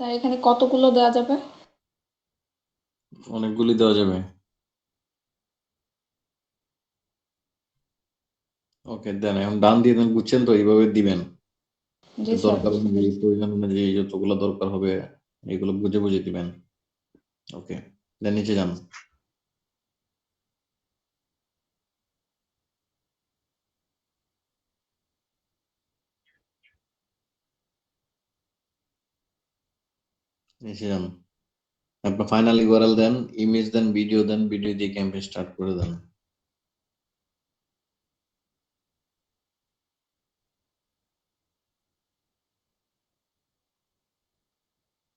স্যার এখানে কতগুলো দেওয়া যাবে? অনেকগুলি দেওয়া যাবে। ওকে দেন, এখন ডান দিয়ে দেন, বুঝছেন তো, এইভাবে দিবেন। জি স্যার, দরকার অনুযায়ী, প্রয়োজন অনুযায়ী যতগুলো দরকার হবে এগুলো বুঝে বুঝে দিবেন। ওকে দেন, নিচে যান। নিচে যান, আপনার ফাইনাল ইউআরএল দেন, ইমেজ দেন, ভিডিও দেন, ভিডিও দিয়ে ক্যাম্পেইন স্টার্ট করে দেন।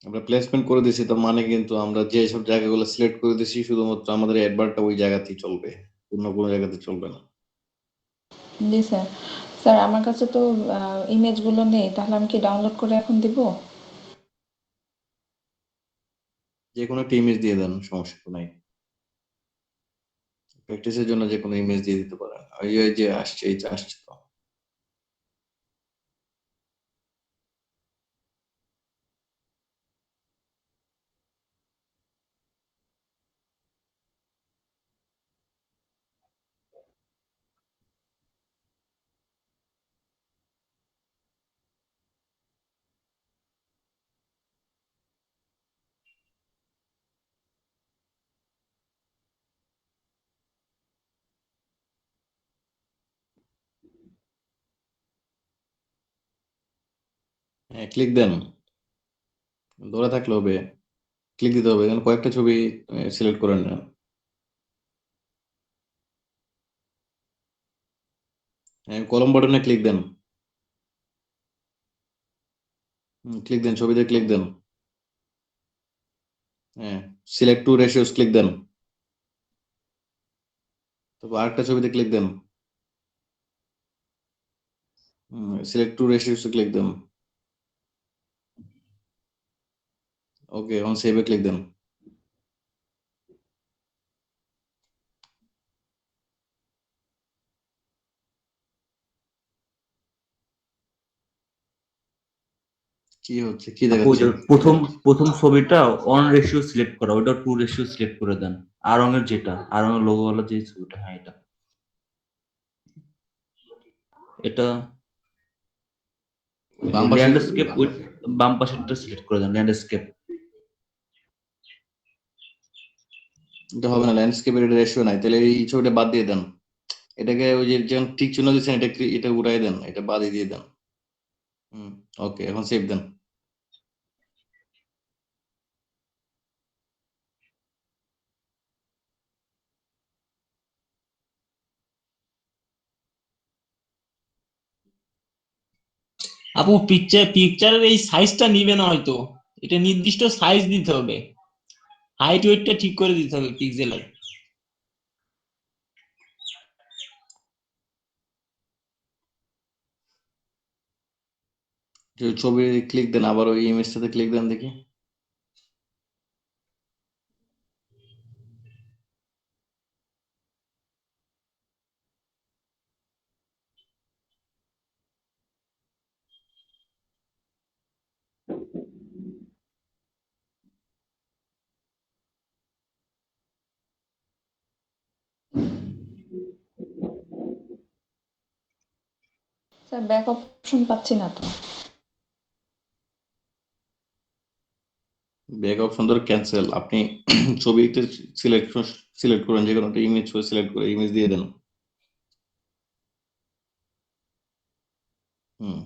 আমরা প্লেসমেন্ট করে দিছি, তো মানে কিন্তু আমরা যে সব জায়গাগুলো সিলেক্ট করে দিছি শুধুমাত্র আমাদের অ্যাডভার্টটা ওই জায়গাতেই চলবে, অন্য কোনো জায়গাতে চলবে না। জি স্যার। স্যার আমার কাছে তো ইমেজগুলো নেই, তাহলে আমি কি ডাউনলোড করে এখন দিব? যে কোনো একটা ইমেজ দিয়ে দেন, সমস্যা তো নাই। প্র্যাকটিসের জন্য যে কোনো ইমেজ দিয়ে দিতে পারেন। ওই যে আসছে, এই যে আসছে তো। হ্যাঁ ক্লিক দেন, ধরে থাকলে হবে, ক্লিক দিতে হবে। এখানে কয়েকটা ছবি সিলেক্ট করে নেন। হ্যাঁ কলম বাটনে ক্লিক দেন, ক্লিক দেন, ছবিতে ক্লিক দেন। হ্যাঁ সিলেক্ট টু রেশিওস ক্লিক দেন, তারপর আরেকটা ছবিতে ক্লিক দেন, সিলেক্ট টু রেশিওস ক্লিক দেন। ওকে এখন সেভে ক্লিক দেন। কি হচ্ছে, কি আপু দেখাচ্ছে? ওইটার প্রথম প্রথম ছবিটা 1:2 সিলেক্ট করা, ওইটা 2:2 সিলেক্ট করে দেন। আর রঙের যেটা, আর রঙের লোগো ওয়ালা যে ছবিটা, হ্যাঁ এটা এটা বাম পাশে ল্যান্ডস্কেপ, ওই বাম পাশেরটা সিলেক্ট করে দেন, ল্যান্ডস্কেপ। এটা হবে না, ল্যান্ডস্কেপের এটা রেশিও নাই, তাহলে এই ছবিটা বাদ দিয়ে দেন। এটাকে ওই যে যেমন ঠিক চিহ্ন দিচ্ছেন, এটা এটা উঠাই দেন, এটা বাদই দিয়ে দেন। ওকে এখন সেভ দেন। আপু পিকচারের এই সাইজটা নিবে না হয়তো, এটা নির্দিষ্ট সাইজ দিতে হবে, হাইট ওয়েটটা ঠিক করে দিতে হবে পিক্সেলের। যে ছবি ক্লিক দেন, আবার ওই ইমেজটাতে ক্লিক দেন দেখি। স্যার ব্যাক অপশন পাচ্ছি না তো। ব্যাক অপশন ধরে ক্যান্সেল, আপনি ছবিতে সিলেক্ট করেন, যে কোনো একটা ইমেজ সিলেক্ট করে ইমেজ দিয়ে দেন। হুম,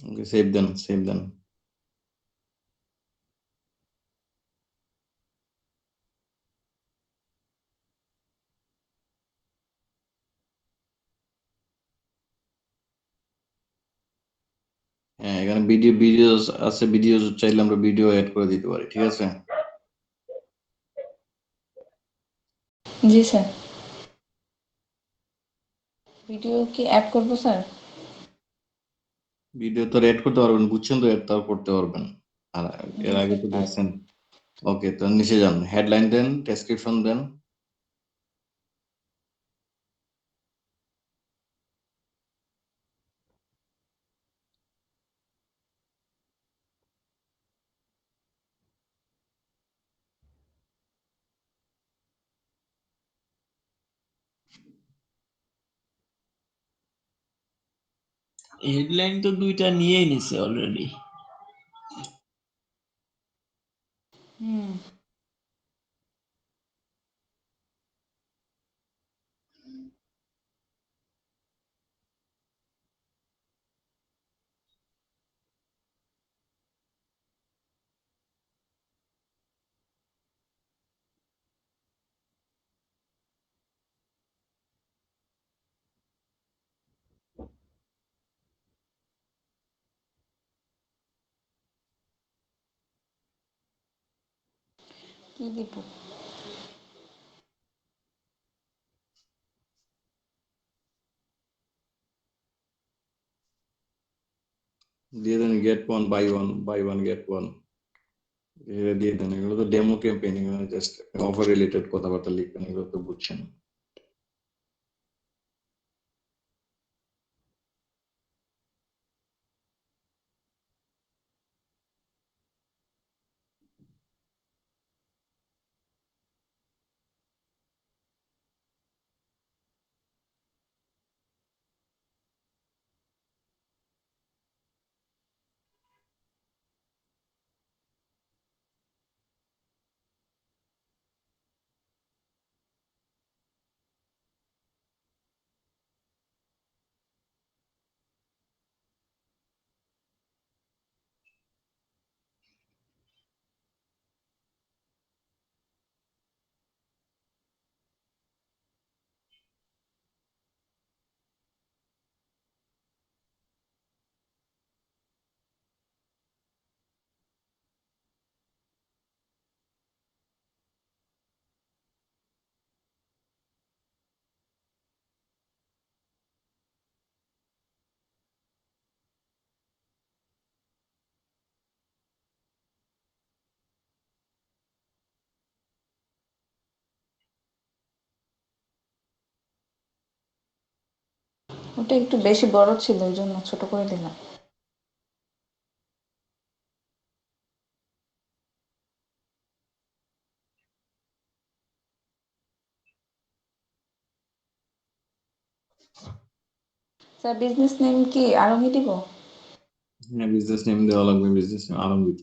ওকে, সেভ দেন, সেভ দেন। হ্যাঁ, এখানে ভিডিও আছে, ভিডিও চাইলে আমরা ভিডিও অ্যাড করে দিতে পারি, ঠিক আছে? জি স্যার, ভিডিও কি অ্যাড করবো স্যার? ভিডিও তো অ্যাড করতে পারবেন, বুঝছেন তো, অ্যাড তাও করতে পারবেন। আর এর জি আগে স্যার, তো দেখছেন। ওকে, তো নিচে যান, হেডলাইন দেন, ডেসক্রিপশন দেন। হেডলাইন তো দুইটা নিয়েই নিছে অলরেডি। হুম। কি দিব? দিয়ে দেন get one by one get one, এটা দিয়ে দেন। এগুলো তো ডেমো ক্যাম্পেইন, এগুলো জাস্ট অফার রিলেটেড কথাবার্তা লিখবেন, এগুলো তো বুঝছেন। ওটা একটু বেশি বড় ছিল, ওই জন্য ছোট করে দিলাম। স্যার বিজনেস নেম কি আরঙি দিব? হ্যাঁ, বিজনেস নেম দেওয়া লাগবে, বিজনেস নেম আরম্ভিত।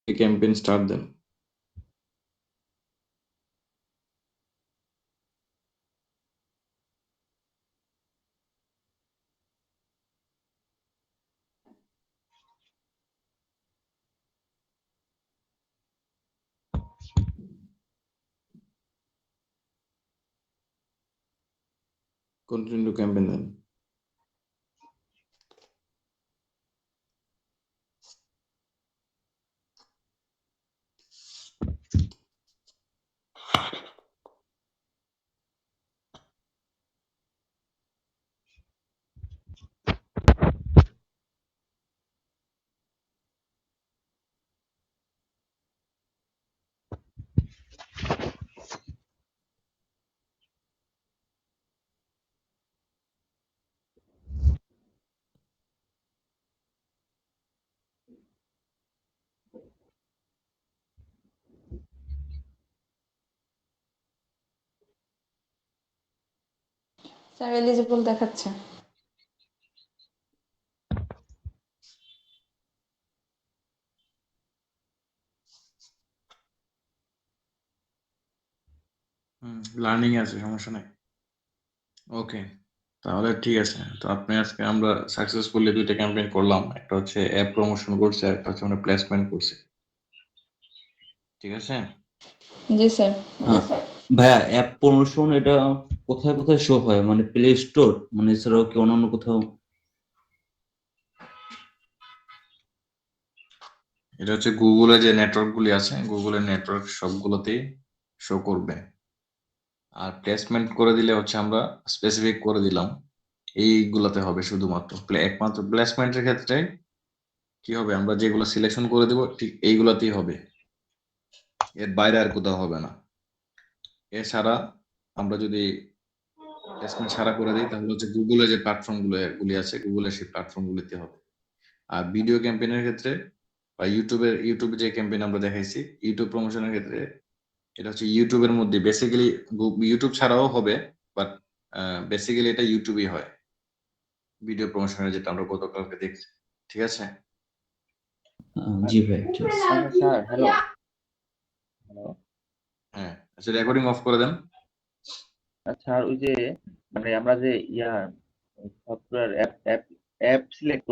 ক্যাম্পেইন স্টার্ট দেন। কন্টিনিউ টু ক্যাম্পেইন দেন। স্যার এলিজিবল দেখাচ্ছে। লার্নিং আছে, সমস্যা নাই। ওকে, তাহলে ঠিক আছে। তো আপনি আজকে আমরা সাকসেসফুলি 2টা ক্যাম্পেইন করলাম, একটা হচ্ছে অ্যাপ প্রমোশন করছে, আর একটা হচ্ছে আমরা প্লেসমেন্ট করছি, ঠিক আছে? জি স্যার। হ্যাঁ ভাইয়া, অ্যাপ প্রমোশন এটা কোথায় কোথায় শো হয়, মানে প্লে স্টোর, মানে এছাড়াও কি অন্যান্য কোথাও? এটা হচ্ছে গুগলে যে নেটওয়ার্ক গুলি আছে, গুগলের নেটওয়ার্ক সবগুলোতেই শো করবে। আর প্লেসমেন্ট করে দিলে হচ্ছে আমরা স্পেসিফিক করে দিলাম এইগুলাতে হবে শুধুমাত্র। একমাত্র প্লেসমেন্টের ক্ষেত্রে কি হবে, আমরা যেগুলো সিলেকশন করে দিব ঠিক এইগুলাতেই হবে, এর বাইরে আর কোথাও হবে না। এছাড়া আমরা যদি প্লেসমেন্ট ছাড়া করে দিই তাহলে হচ্ছে গুগলে যে প্ল্যাটফর্ম গুলি আছে, গুগলের সেই প্ল্যাটফর্ম গুলিতে হবে। আর ভিডিও ক্যাম্পেইনের ক্ষেত্রে বা ইউটিউবে যে ক্যাম্পেইন আমরা দেখাইছি, ইউটিউব প্রমোশনের ক্ষেত্রে এটা হচ্ছে ইউটিউবের মধ্যে বেসিক্যালি, ইউটিউব ছাড়াও হবে, বাট বেসিক্যালি এটা ইউটিউবেই হয় ভিডিও প্রমোশনের, যেটা আমরা গতকালকে দেখছি, ঠিক আছে? জি ভাই, ঠিক আছে। আচ্ছা স্যার, হ্যালো হ্যালো। হ্যাঁ, আচ্ছা রেকর্ডিং অফ করে দেন। আচ্ছা, আর ওই যে মানে আমরা যে সফটওয়্যার অ্যাপ সিলেক্ট